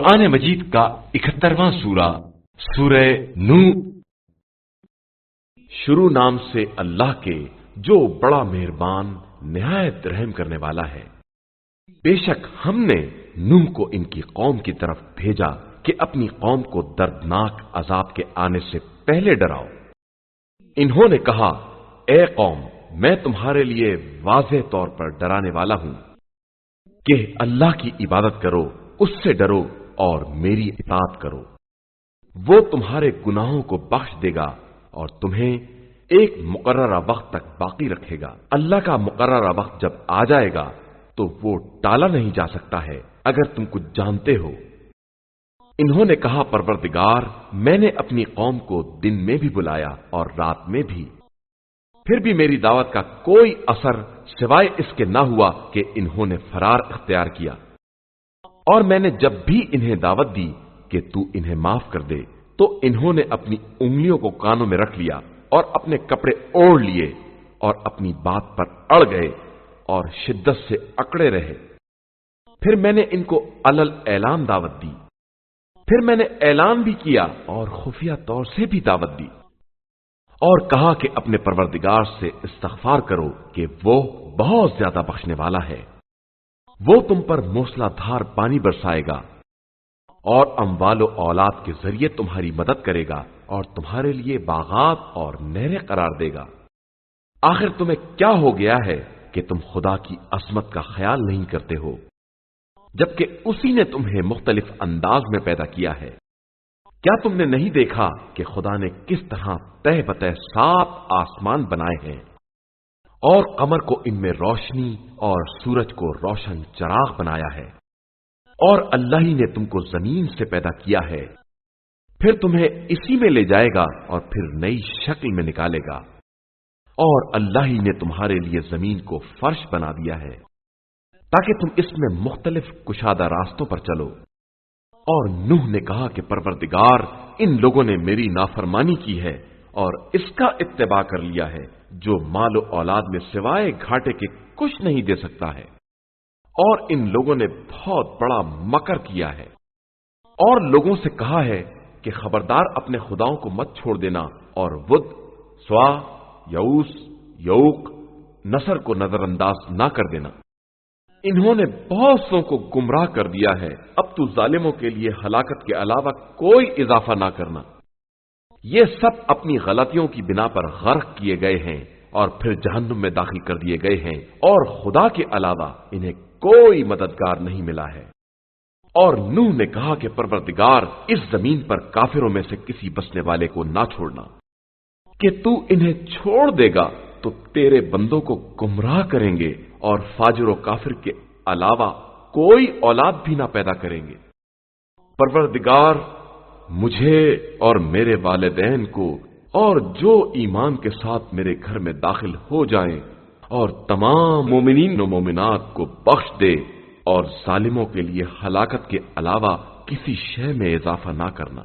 قرآن مجید کا 71واں سورہ سورہ نوح۔ شروع نام سے اللہ کے جو بڑا مہربان نہایت رحم کرنے والا ہے۔ بے شک ہم نے نوح کو ان کی قوم کی طرف بھیجا کہ اپنی قوم کو دردناک عذاب کے آنے سے پہلے ڈراؤ۔ انہوں نے کہا، اے قوم، میں تمہارے لیے واضح طور پر ڈرانے والا ہوں کہ اللہ کی عبادت کرو، اس سے ڈرو اور میری اطاعت کرو۔ وہ تمہارے گناہوں کو بخش دے گا اور تمہیں ایک مقررہ وقت تک باقی رکھے گا۔ اللہ کا مقررہ وقت جب آ جائے گا تو وہ ٹالا نہیں جا سکتا ہے اگر تم کچھ جانتے ہو۔ انہوں نے کہا، پروردگار، میں نے اپنی قوم کو دن میں بھی بلایا اور رات میں بھی، پھر بھی میری دعوت کا کوئی اثر سوائے اس کے نہ ہوا کہ انہوں نے فرار اختیار کیا۔ اور میں نے جب بھی انہیں دعوت دی کہ تو انہیں معاف کر دے تو انہوں نے اپنی انگلیوں کو کانوں میں رکھ لیا اور اپنے کپڑے اوڑھ لیے اور اپنی بات پر اڑ گئے اور شدت سے اکڑے رہے۔ پھر میں نے ان کو علل اعلان دعوت دی، پھر میں نے اعلان بھی کیا اور خفیہ طور سے بھی دعوت دی، اور کہا کہ اپنے پروردگار سے استغفار کرو کہ وہ بہت زیادہ بخشنے والا ہے۔ وہ تم پر موسلا دھار پانی برسائے گا اور اموال و اولاد کے ذریعے تمہاری مدد کرے گا اور تمہارے لیے باغات اور نہریں قرار دے گا۔ آخر تمہیں کیا ہو گیا ہے کہ تم خدا کی عظمت کا خیال نہیں کرتے ہو، جبکہ اسی نے تمہیں مختلف انداز میں پیدا کیا ہے؟ کیا تم نے نہیں دیکھا کہ خدا نے کس طرح تہ بتہ 7 آسمان بنائے ہیں اور قمر کو ان میں روشنی اور سورج کو روشن چراغ بنایا ہے؟ اور اللہ ہی نے تم کو زمین سے پیدا کیا ہے، پھر تمہیں اسی میں لے جائے گا اور پھر نئی شکل میں نکالے گا۔ اور اللہ ہی نے تمہارے لیے زمین کو فرش بنا دیا ہے تاکہ تم اس میں مختلف کشادہ راستوں پر چلو۔ اور نوح نے کہا کہ پروردگار، ان لوگوں نے میری نافرمانی کی ہے اور اس کا اتباع کر لیا ہے جو مال و اولاد میں سوائے گھاٹے کے کچھ نہیں دے سکتا ہے، اور ان لوگوں نے بہت بڑا مکر کیا ہے۔ اور لوگوں سے کہا ہے کہ خبردار اپنے خداؤں کو مت چھوڑ دینا اور ود، سوا، یعوس، یعوق، نصر کو نظر انداز نہ کر دینا۔ انہوں نے بہت سو کو گمراہ کر دیا ہے، اب تو ظالموں کے لیے ہلاکت کے علاوہ کوئی اضافہ نہ کرنا۔ یہ سب اپنی غلطیوں کی بنا پر غرق کیے گئے ہیں اور پھر جہنم میں داخل کر دیے گئے ہیں، اور خدا کے علاوہ انہیں کوئی مددگار نہیں ملا ہے۔ اور نوح نے کہا کہ پروردگار، اس زمین پر کافروں میں سے کسی بسنے والے کو نہ چھوڑنا، کہ تو انہیں چھوڑ دے گا تو تیرے بندوں کو گمراہ کریں گے اور فاجر و کافر کے علاوہ کوئی اولاد بھی نہ پیدا کریں گے۔ پروردگار، مجھے اور میرے والدین کو اور جو ایمان کے ساتھ میرے گھر میں داخل ہو جائیں اور تمام مومنین و مومنات کو بخش دے، اور ظالموں کے لیے ہلاکت کے علاوہ کسی شے میں اضافہ نہ کرنا۔